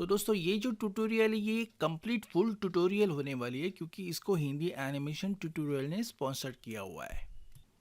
तो दोस्तों ये जो ट्यूटोरियल है ये कंप्लीट फुल ट्यूटोरियल होने वाली है क्योंकि इसको हिंदी एनिमेशन ट्यूटोरियल ने स्पॉन्सर किया हुआ है।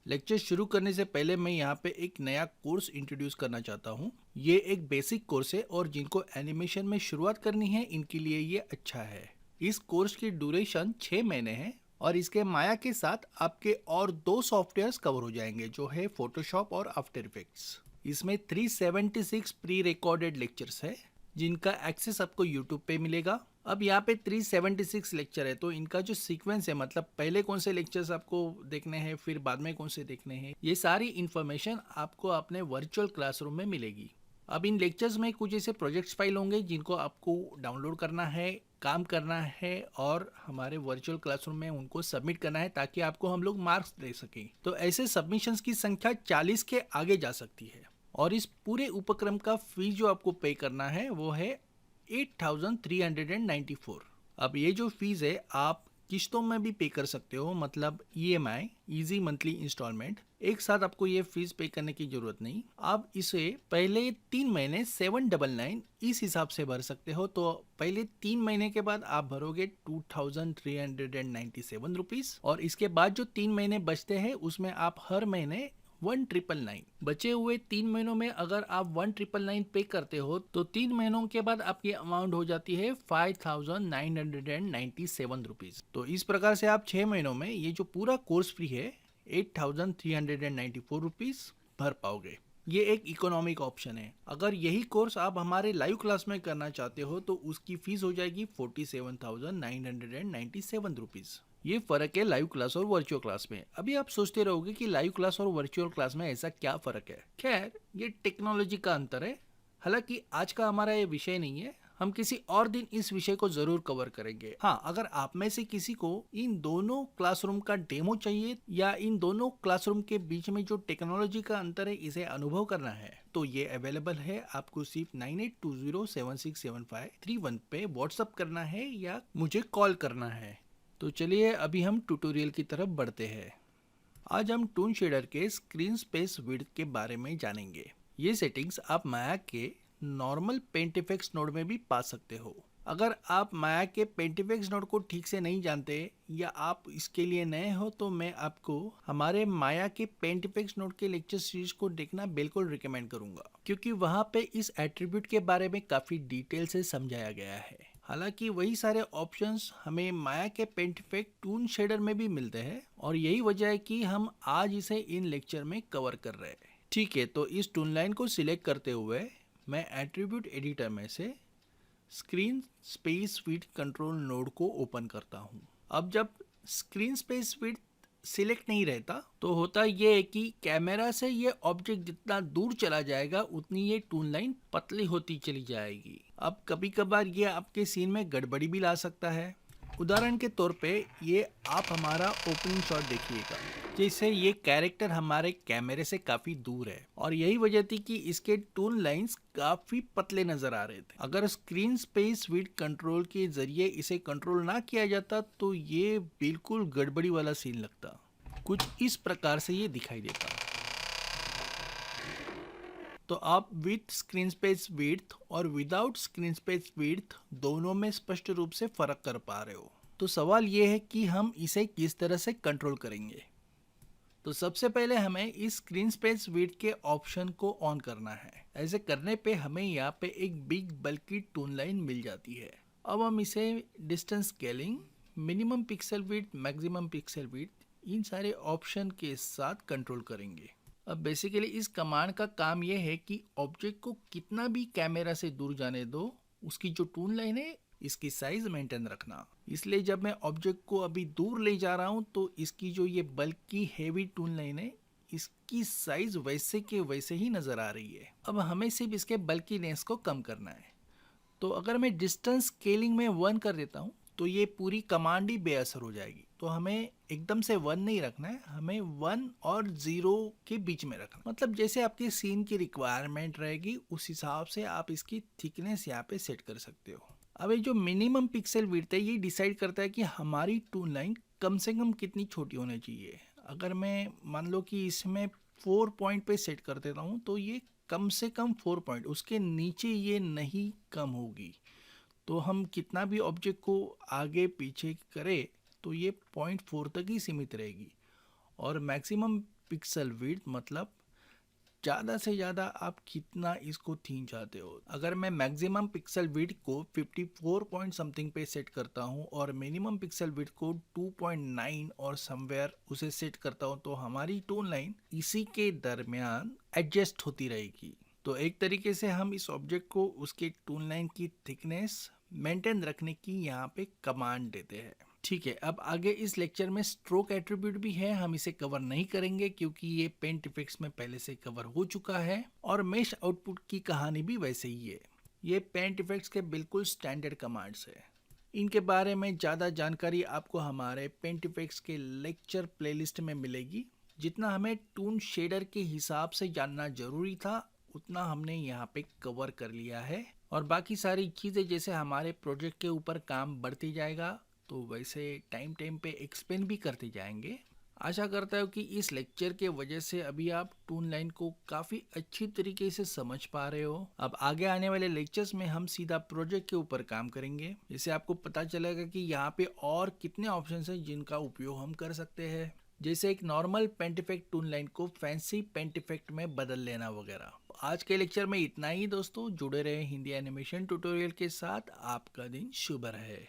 लेक्चर शुरू करने से पहले मैं यहाँ पे एक नया कोर्स इंट्रोड्यूस करना चाहता हूँ। ये एक बेसिक कोर्स है और जिनको एनिमेशन में शुरुआत करनी है इनके लिए ये अच्छा है। इस कोर्स की ड्यूरेशन 6 महीने है और इसके माया के साथ आपके और 2 सॉफ्टवेयर्स कवर हो जाएंगे जो है फोटोशॉप और आफ्टर इफेक्ट्स। इसमें 376 प्री रिकॉर्डेड लेक्चर्स है जिनका एक्सेस आपको यूट्यूब पे मिलेगा। अब यहाँ पे 376 लेक्चर है तो इनका जो सीक्वेंस है मतलब पहले कौन से लेक्चर्स आपको देखने हैं फिर बाद में कौन से देखने हैं, ये सारी इन्फॉर्मेशन आपको अपने वर्चुअल क्लासरूम में मिलेगी। अब इन लेक्चर्स में कुछ ऐसे प्रोजेक्ट्स फाइल होंगे जिनको आपको डाउनलोड करना है, काम करना है और हमारे वर्चुअल क्लासरूम में उनको सबमिट करना है ताकि आपको हम लोग मार्क्स दे सकें। तो ऐसे सबमिशंस की संख्या 40 के आगे जा सकती है और इस पूरे उपक्रम का फीस जो आपको पे करना है वो है 8394। अब ये जो फीस है आप किस्तों में भी पे कर सकते हो, मतलब EMI इजी मंथली इंस्टॉलमेंट। एक साथ आपको ये फीस पे करने की जरूरत नहीं, आप इसे पहले 3 महीने 799 इस हिसाब से भर सकते हो। तो पहले 3 महीने के बाद आप भरोगे 2397 रुपीज और इसके बाद जो 3 महीने बचते हैं उसमें आप हर महीने 1999। बचे हुए 3 महीनों में अगर आप 1999 पे करते हो तो 3 महीनों के बाद आपकी अमाउंट हो जाती है 5997 रुपीज। तो इस प्रकार से आप 6 महीनों में ये जो पूरा कोर्स फ्री है 8394 रुपीज भर पाओगे। ये एक इकोनॉमिक ऑप्शन है। अगर यही कोर्स आप हमारे लाइव क्लास में करना चाहते हो तो उसकी फीस हो जाएगी 47,997 रुपीज। ये फर्क है लाइव क्लास और वर्चुअल क्लास में। अभी आप सोचते रहोगे कि लाइव क्लास और वर्चुअल क्लास में ऐसा क्या फर्क है। खैर ये टेक्नोलॉजी का अंतर है। हालांकि आज का हमारा ये विषय नहीं है, हम किसी और दिन इस विषय को जरूर कवर करेंगे। हाँ, अगर आप में से किसी को इन दोनों क्लासरूम का डेमो चाहिए या इन दोनों क्लासरूम के बीच में जो टेक्नोलॉजी का अंतर है इसे अनुभव करना है तो ये अवेलेबल है। आपको सिर्फ 9820767531 पे व्हाट्सअप करना है या मुझे कॉल करना है। तो चलिए अभी हम ट्यूटोरियल की तरफ बढ़ते हैं। आज हम टून शेडर के स्क्रीन स्पेस विड्थ के बारे में जानेंगे। ये सेटिंग्स आप माया के नॉर्मल पेंट इफेक्ट्स नोड में भी पा सकते हो। अगर आप माया के पेंट इफेक्ट्स नोड को ठीक से नहीं जानते या आप इसके लिए नए हो तो मैं आपको हमारे माया के पेंट इफेक्ट्स नोड के लेक्चर सीरीज को देखना बिल्कुल रिकमेंड करूंगा क्योंकि वहाँ पे इस एट्रीब्यूट के बारे में काफी डिटेल से समझाया गया है। हालांकि वही सारे ऑप्शंस हमें माया के पेंट इफेक्ट टून शेडर में भी मिलते हैं और यही वजह है कि हम आज इसे इन लेक्चर में कवर कर रहे हैं। ठीक है, तो इस टून लाइन को सिलेक्ट करते हुए मैं एट्रीब्यूट एडिटर में से screen space width control node को ओपन करता हूँ। अब जब स्क्रीन स्पेस विड्थ सिलेक्ट नहीं रहता तो होता ये है कि कैमरा से ये ऑब्जेक्ट जितना दूर चला जाएगा उतनी ये टून लाइन पतली होती चली जाएगी। अब कभी कभार ये आपके सीन में गड़बड़ी भी ला सकता है। उदाहरण के तौर पे ये आप हमारा ओपनिंग शॉट देखिएगा, जैसे ये कैरेक्टर हमारे कैमरे से काफी दूर है और यही वजह थी कि इसके टून लाइंस काफी पतले नजर आ रहे थे। अगर स्क्रीन स्पेस विड्थ कंट्रोल के जरिए इसे कंट्रोल ना किया जाता तो ये बिल्कुल गड़बड़ी वाला सीन लगता। कुछ इस प्रकार से ये दिखाई देता। तो आप विथ स्क्रीन स्पेस विड्थ और विदाउट स्क्रीन स्पेस विड्थ दोनों में स्पष्ट रूप से फर्क कर पा रहे हो। तो सवाल ये है कि हम इसे किस तरह से कंट्रोल करेंगे। तो सबसे पहले हमें इस स्क्रीन स्पेस विड्थ के ऑप्शन को ऑन करना है। ऐसे करने पे हमें यहाँ पे एक बिग बल्कि टून लाइन मिल जाती है। अब हम इसे distance scaling, minimum pixel width, maximum pixel width इन सारे ऑप्शन के साथ कंट्रोल करेंगे। अब बेसिकली इस कमांड का काम यह है कि ऑब्जेक्ट को कितना भी कैमरा से दूर जाने दो, उसकी जो टून लाइन है इसकी साइज मेंटेन रखना। इसलिए जब मैं ऑब्जेक्ट को अभी दूर ले जा रहा हूं तो इसकी जो ये बल्कि हेवी टून लाइन है इसकी साइज वैसे के वैसे ही नजर आ रही है। अब हमें सिर्फ इसके बल्कीनेस को कम करना है। तो अगर मैं डिस्टेंस स्केलिंग में 1 कर देता हूँ तो ये पूरी कमांड ही बेअसर हो जाएगी। तो हमें एकदम से 1 नहीं रखना है, हमें 1 और 0 के बीच में रखना। मतलब जैसे आपकी सीन की रिक्वायरमेंट रहेगी उस हिसाब से आप इसकी थिकनेस यहाँ पे सेट कर सकते हो। अब ये जो मिनिमम पिक्सल विड्थ है ये डिसाइड करता है कि हमारी टून लाइन कम से कम कितनी छोटी होनी चाहिए। अगर मैं मान लो कि इसमें 4 पॉइंट पे सेट कर देता हूँ तो ये कम से कम 4 पॉइंट, उसके नीचे ये नहीं कम होगी। तो हम कितना भी ऑब्जेक्ट को आगे पीछे करें तो ये 0.4 तक ही सीमित रहेगी। और मैक्सिमम पिक्सल विड्थ मतलब ज़्यादा से ज़्यादा आप कितना इसको थीन चाहते हो। अगर मैं मैक्सिमम पिक्सल विड्थ को 54 पॉइंट समथिंग पे सेट करता हूँ और मिनिमम पिक्सल विड्थ को 2.9 और समवेयर उसे सेट करता हूँ तो हमारी टोन लाइन इसी के दरमियान एडजस्ट होती रहेगी। तो एक तरीके से हम इस ऑब्जेक्ट को उसके टोन लाइन की थिकनेस मेंटेन रखने की यहाँ पे कमांड देते हैं। ठीक है, अब आगे इस लेक्चर में स्ट्रोक एट्रीब्यूट भी है, हम इसे कवर नहीं करेंगे क्योंकि ये पेंट इफेक्ट्स में पहले से कवर हो चुका है। और मेश आउटपुट की कहानी भी वैसे ही है। ये पेंट इफेक्ट्स के बिल्कुल स्टैंडर्ड कमांड्स है। इनके बारे में ज़्यादा जानकारी आपको हमारे पेंट इफेक्ट्स के लेक्चर प्लेलिस्ट में मिलेगी। जितना हमें टून शेडर के हिसाब से जानना जरूरी था उतना हमने यहाँ पे कवर कर लिया है। और बाकी सारी चीज़ें जैसे हमारे प्रोजेक्ट के ऊपर काम बढ़ते जाएगा तो वैसे टाइम टाइम पे एक्सप्लेन भी करते जाएंगे। आशा करता हूँ कि इस लेक्चर के वजह से अभी आप टून लाइन को काफ़ी अच्छी तरीके से समझ पा रहे हो। अब आगे आने वाले लेक्चर्स में हम सीधा प्रोजेक्ट के ऊपर काम करेंगे। इससे आपको पता चलेगा कि यहाँ पे और कितने ऑप्शंस हैं जिनका उपयोग हम कर सकते हैं, जैसे एक normal paint effect toon line को फैंसी पेंट इफेक्ट में बदल लेना वगैरह। आज के लेक्चर में इतना ही दोस्तों। जुड़े रहे हिंदी एनिमेशन ट्यूटोरियल के साथ। आपका दिन शुभ रहे।